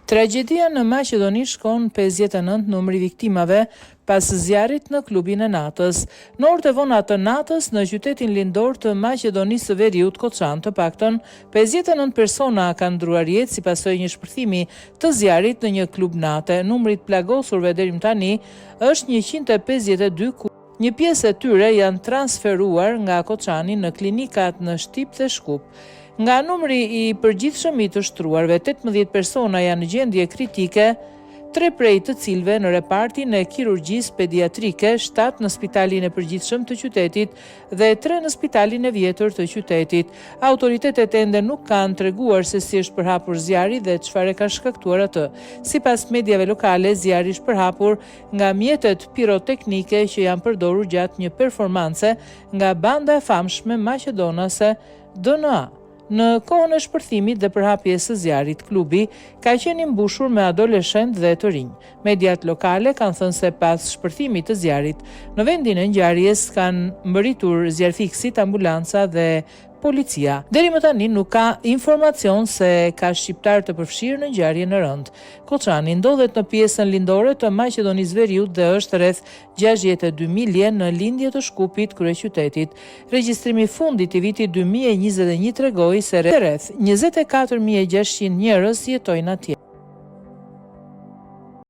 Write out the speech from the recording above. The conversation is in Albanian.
Tragjedia në Maqedoni shkon 59 numri viktimave pas zjarrit në klubin e natës. Në orët e vona të natës në qytetin lindor të Maqedonisë së Veriut Koçan, të paktën 59 persona kanë ndruar jetë si pasojë një shpërthimi të zjarrit në një klub nate. Numri i plagosurve deri më tani është 152, ku një pjesë e tyre janë transferuar nga Koçani në klinikat në Shtip dhe Shkup. Nga numri i përgjithshëm i të shtruarve, 18 persona janë në gjendje kritike, 3 prej të cilëve në repartin e kirurgjisë pediatrike, 7 në spitalin e përgjithshëm të qytetit dhe 3 në spitalin e vjetër të qytetit. Autoritetet ende nuk kanë treguar se si është përhapur zjarri dhe çfarë ka shkaktuar atë. Sipas mediave lokale, zjarri është përhapur nga mjetet piroteknike që janë përdorur gjatë një performance nga banda e famshme maqedonase DNA. Në kohën e shpërthimit dhe përhapjes së zjarrit, klubi ka qenë i mbushur me adoleshentë dhe të rinj. Mediat lokale kanë thënë se pas shpërthimit të zjarrit, në vendin e ngjarjes kanë mbërritur zjarrfikësit, ambulanca dhe policia. Deri më tani nuk ka informacion se ka shqiptar të përfshirë në ngjarje në rënd. Koçani ndodhet në pjesën lindore të Maqedonisë Veriut dhe është rreth 62 milje në lindje të Shkupit, kryeqytetit. Regjistrimi i fundit i vitit 2021 tregoi se rreth 24.600 njerëz jetojnë atje.